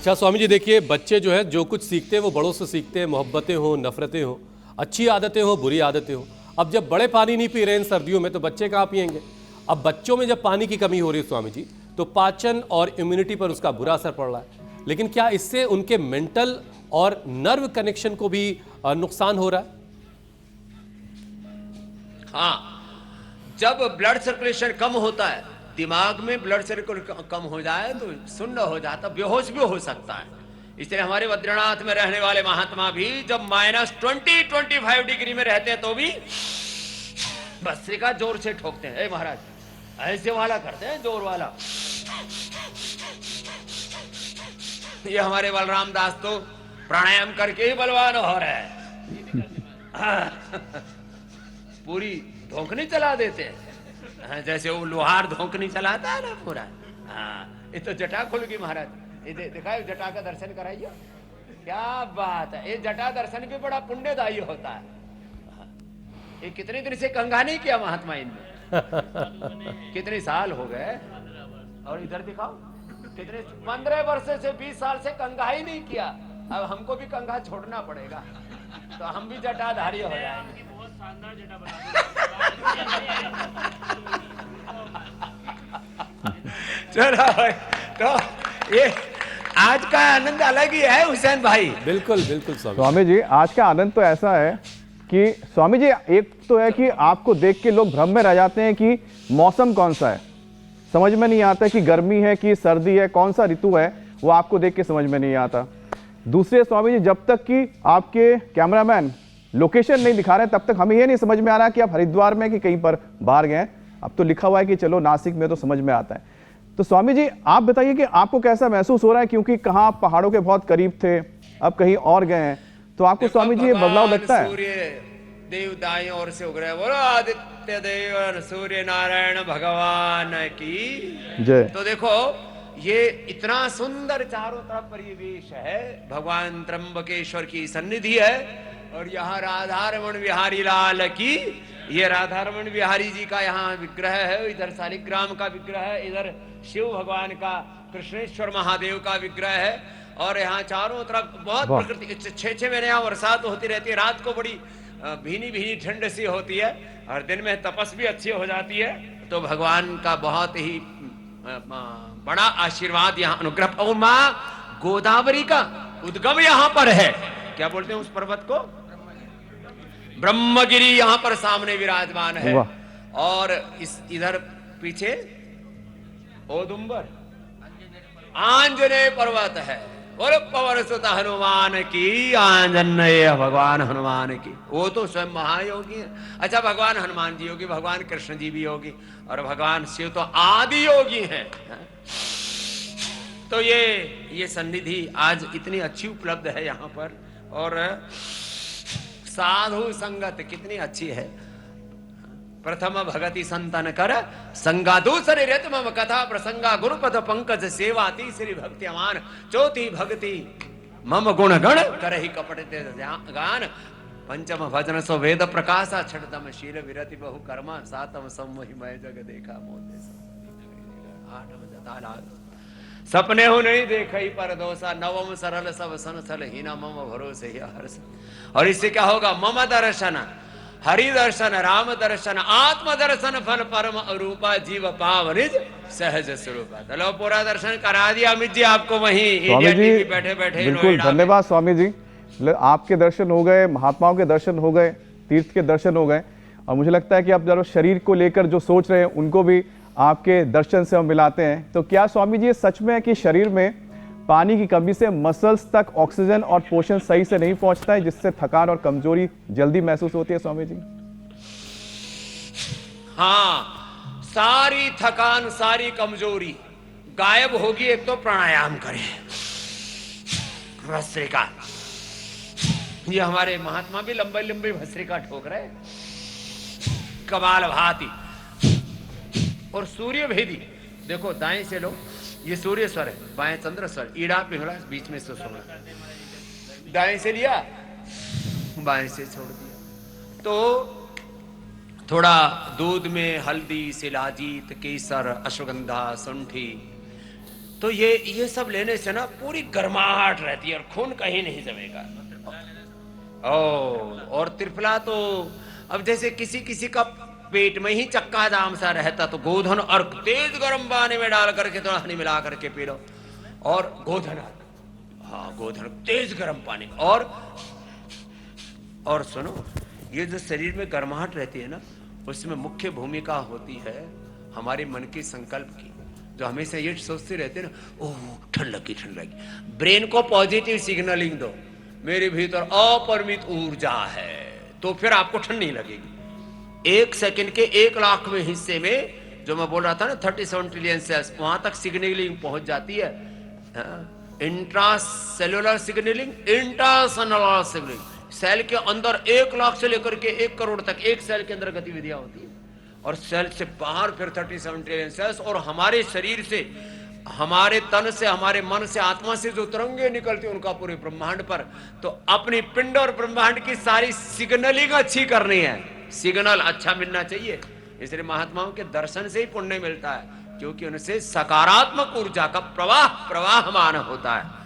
अच्छा स्वामी जी, देखिए बच्चे जो है जो कुछ सीखते हैं वो बड़ों से सीखते हैं, मोहब्बतें हो, नफरतें हो, अच्छी आदतें हो, बुरी आदतें हो। अब जब बड़े पानी नहीं पी रहे हैं सर्दियों में तो बच्चे कहाँ पिएंगे। अब बच्चों में जब पानी की कमी हो रही है स्वामी जी, तो पाचन और इम्यूनिटी पर उसका बुरा असर पड़ रहा है। लेकिन क्या इससे उनके मेंटल और नर्व कनेक्शन को भी नुकसान हो रहा है? हाँ, जब ब्लड सर्कुलेशन कम होता है, दिमाग में ब्लड सर्कुलेशन कम हो जाए तो सुन्न हो जाता, बेहोश भी हो सकता है। इसलिए हमारे बद्रीनाथ में रहने वाले महात्मा भी जब -20-25 डिग्री में रहते हैं तो भी भस्त्रिका जोर से ठोकते हैं। महाराज ऐसे वाला करते हैं, जोर वाला। ये हमारे बलराम दास तो प्राणायाम करके ही बलवान हो रहे हैं। पूरी धोखनी चला देते हैं, जैसे वो लोहार धोखनी चलाता है ना पूरा। हाँ, ये तो जटा खुल गई महाराज। ये दिखाए, जटा का दर्शन कराइए, क्या बात है। ये जटा दर्शन भी बड़ा पुण्यदायी होता है। ये कितने दिन से कंघा नहीं किया महात्मा इनने। कितने साल हो गए। और इधर दिखाओ, कितने 15 वर्ष से 20 साल से कंघा ही नहीं किया। अब हमको भी कंघा छोड़ना पड़ेगा तो हम भी जटाधारी हो जाएंगे। चलो तो ये आज का आनंद अलग ही है हुसैन भाई। बिल्कुल बिल्कुल स्वामी जी, आज का आनंद तो ऐसा है कि स्वामी जी, एक तो है कि आपको देख के लोग भ्रम में रह जाते हैं कि मौसम कौन सा है, समझ में नहीं आता कि गर्मी है कि सर्दी है, कौन सा ऋतु है वो आपको देख के समझ में नहीं आता। दूसरे स्वामी जी, जब तक कि आपके कैमरामैन लोकेशन नहीं दिखा रहे तब तक हमें ये नहीं समझ में आ रहा कि आप हरिद्वार में कि कहीं पर बाहर गए। अब तो लिखा हुआ है कि चलो नासिक में, तो समझ में आता है। तो स्वामी जी आप बताइए कि आपको कैसा महसूस हो रहा है, क्योंकि कहाँ आप पहाड़ों के बहुत करीब थे, अब कहीं और गए हैं, तो आपको स्वामी जी ये बदलाव लगता है? सूर्य देव दाई ओर से उग रहे, बोलो आदित्य देव सूर्य नारायण भगवान की जय। तो देखो ये इतना सुंदर चारों तरफ परिवेश है, भगवान त्र्यंबकेश्वर की सन्निधि है। और यहाँ राधारमण बिहारी लाल की, ये राधारमण बिहारी जी का यहाँ विग्रह है। इधर शालिग्राम का विग्रह है, इधर शिव भगवान का, कृष्णेश्वर महादेव का विग्रह है। और यहाँ चारों तरफ बहुत प्रकृति, 6-6 महीने यहाँ बरसात होती रहती है। रात को बड़ी भीनी भीनी ठंड सी होती है और दिन में तपस भी अच्छी हो जाती है। तो भगवान का बहुत ही बड़ा आशीर्वाद यहाँ अनुग्रह। और माँ गोदावरी का उद्गम यहाँ पर है। क्या बोलते हैं उस पर्वत को? ब्रह्मगिरी यहाँ पर सामने विराजमान है। और इस इधर पीछे औदुंबर आंजनेय पर्वत है। बोलो पवन सुत हनुमान की, आंजनेय भगवान हनुमान की। वो तो स्वयं महायोगी है। अच्छा, भगवान हनुमान जी योगी, भगवान कृष्ण जी भी योगी, और भगवान शिव तो आदि योगी हैं। तो ये सन्निधि आज इतनी अच्छी उपलब्ध है यहाँ पर। और साधु संगत कितनी अच्छी है। प्रथम भगति संतन कर संगा, दूसरे रत मम कथा प्रसंगा, गुरुपद पंकज सेवा, तीसरी भक्ति अमान, चौथी भक्ति मम गुण गण करहि कपट ते गान, पंचम भजन सो वेद प्रकाशा, छठतम शील विरति बहु कर्मा, सातम सम्मोहि मय जग देखा मोते, आठम जता लाग सपने हो नहीं देखई पर दोषा, नवम सरल सब संसल हीना, मम भरोसे ही हर्ष। और इससे क्या होगा? मम दर्शन, हरि दर्शन, राम दर्शन, आत्म दर्शन, फल परम अरूपा, जीव पाव निज सहज स्वरूपा। चलो पूरा दर्शन करा दिया अमित जी आपको वहीं इंडिया टीवी बैठे बैठे। बिल्कुल, धन्यवाद स्वामी जी। आपके दर्शन हो गए, महात्माओं के दर्शन हो गए, तीर्थ के दर्शन हो गए, और मुझे लगता है कि आप जरूर शरीर को लेकर जो सोच रहे हैं उनको भी आपके दर्शन से हम मिलाते हैं। तो क्या स्वामी जी ये सच में है कि शरीर में पानी की कमी से मसल्स तक ऑक्सीजन और पोषण सही से नहीं पहुंचता है, जिससे थकान और कमजोरी जल्दी महसूस होती है स्वामी जी? हाँ, सारी थकान सारी कमजोरी गायब होगी। एक तो प्राणायाम करें, भस्त्रिका। ये हमारे महात्मा भी लंबे लंबे भस्त्रिका ठोक रहे, कपाल भाती और सूर्य भेदी। देखो दाएं से लो, ये सूर्य स्वर है, बाएं चंद्र स्वर, ईड़ा पिघला, बीच में से सोना। दाएं से लिया, बाएं से छोड़ दिया। तो थोड़ा दूध में हल्दी, शिलाजीत, केसर, अश्वगंधा, शुंठी, तो ये सब लेने से ना पूरी गर्माहट रहती है और खून कहीं नहीं जमेगा। और त्रिफला तो अब जैसे किसी किसी का पेट में ही चक्का जाम सा रहता तो गोधन अर्क तेज गर्म पानी में डाल करके थोड़ा हनी मिला करके पी लो। और गोधन अर्क, हाँ गोधन तेज गर्म पानी। और सुनो, ये जो शरीर में गर्माहट रहती है ना, उसमें मुख्य भूमिका होती है हमारे मन के संकल्प की, जो हमेशा ये सोचते रहते हैं ना, ओह ठंड लगी ठंड लगी। ब्रेन को पॉजिटिव सिग्नलिंग दो, मेरे भीतर अपरिमित ऊर्जा है, तो फिर आपको ठंड नहीं लगेगी। 1 सेकंड के 1 लाख में हिस्से में, जो मैं बोल रहा था ना 37 ट्रिलियन सेल्स, वहां तक सिग्नलिंग पहुंच जाती है। Intracellular signalling, intracellular signalling, cell के अंदर 1 लाख से लेकर के 1 करोड़ तक एक सेल के अंदर गतिविधियां होती है, और सेल से बाहर फिर 37 ट्रिलियन सेल्स। और हमारे शरीर से, हमारे तन से, हमारे मन से, आत्मा से जो तरंगे निकलती हैं उनका पूरे ब्रह्मांड पर। तो अपनी पिंड और ब्रह्मांड की सारी सिग्नलिंग अच्छी करनी है, सिग्नल अच्छा मिलना चाहिए। इसलिए महात्माओं के दर्शन से ही पुण्य मिलता है, क्योंकि उनसे सकारात्मक ऊर्जा का प्रवाहमान होता है।